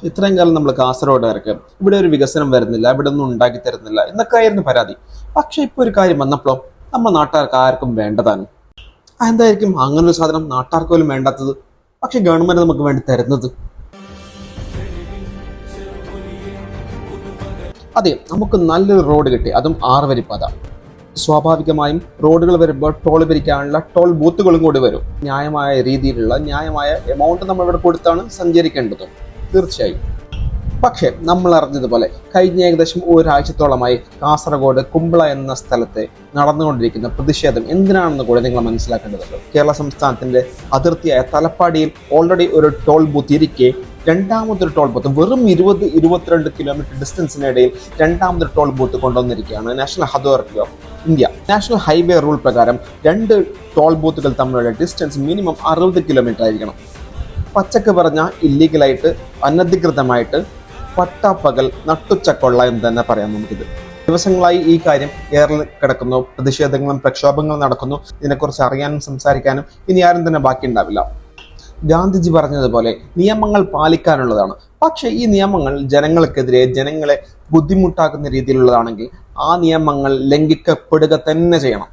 ഇത്രയും കാലം നമ്മൾ കാസർഗോഡുകാർക്ക് ഇവിടെ ഒരു വികസനം വരുന്നില്ല, ഇവിടെ ഒന്നും ഉണ്ടാക്കി തരുന്നില്ല എന്നൊക്കെ ആയിരുന്നു പരാതി. പക്ഷെ ഇപ്പൊ ഒരു കാര്യം വന്നപ്പോഴോ നമ്മുടെ നാട്ടുകാർക്ക് ആർക്കും വേണ്ടതാനും. എന്തായിരിക്കും അങ്ങനെ ഒരു സാധനം നാട്ടുകാർക്ക് പോലും വേണ്ടാത്തത്, പക്ഷെ ഗവൺമെന്റ് നമുക്ക് വേണ്ടി തരുന്നത്? അതെ, നമുക്ക് നല്ലൊരു റോഡ് കിട്ടി, അതും 6 വരിപ്പാത. സ്വാഭാവികമായും റോഡുകൾ വരുമ്പോൾ ടോൾ പിരിക്കാനുള്ള ടോൾ ബൂത്തുകളും കൂടി വരും. ന്യായമായ രീതിയിലുള്ള ന്യായമായ എമൗണ്ട് നമ്മൾ ഇവിടെ കൊടുത്താണ് സഞ്ചരിക്കേണ്ടതും, തീർച്ചയായും. പക്ഷേ നമ്മൾ അറിഞ്ഞതുപോലെ കഴിഞ്ഞ ഏകദേശം ഒരാഴ്ചത്തോളമായി കാസർഗോഡ് കുമ്പള എന്ന സ്ഥലത്തെ നടന്നുകൊണ്ടിരിക്കുന്ന പ്രതിഷേധം എന്തിനാണെന്ന് കൂടെ നിങ്ങൾ മനസ്സിലാക്കേണ്ടതുണ്ട്. കേരള സംസ്ഥാനത്തിന്റെ അതിർത്തിയായ തലപ്പാടിയിൽ ഓൾറെഡി ഒരു ടോൾ ബൂത്ത് ഇരിക്കെ രണ്ടാമതൊരു ടോൾ ബൂത്ത് വെറും 20-22 കിലോമീറ്റർ ഡിസ്റ്റൻസിനിടയിൽ രണ്ടാമതൊരു ടോൾ ബൂത്ത് കൊണ്ടുവന്നിരിക്കുകയാണ് national authority of India. National highway rule പ്രകാരം 2 ടോൾ ബൂത്തുകൾ തമ്മിലുള്ള ഡിസ്റ്റൻസ് മിനിമം 60 കിലോമീറ്റർ ആയിരിക്കണം. പച്ചക്ക് പറഞ്ഞ ഇല്ലീഗലായിട്ട് അനധികൃതമായിട്ട് പട്ടാപ്പകൽ നട്ടുച്ചക്കൊള്ള എന്ന് തന്നെ പറയാം നമുക്കിത്. ദിവസങ്ങളായി ഈ കാര്യം ഏറെ കിടക്കുന്നു, പ്രതിഷേധങ്ങളും പ്രക്ഷോഭങ്ങളും നടക്കുന്നു. ഇതിനെക്കുറിച്ച് അറിയാനും സംസാരിക്കാനും ഇനി ആരും തന്നെ ബാക്കിയുണ്ടാവില്ല. ഗാന്ധിജി പറഞ്ഞതുപോലെ നിയമങ്ങൾ പാലിക്കാനുള്ളതാണ്. പക്ഷേ ഈ നിയമങ്ങൾ ജനങ്ങൾക്കെതിരെ ജനങ്ങളെ ബുദ്ധിമുട്ടാക്കുന്ന രീതിയിലുള്ളതാണെങ്കിൽ ആ നിയമങ്ങൾ ലംഘിക്കപ്പെടുക തന്നെ ചെയ്യണം.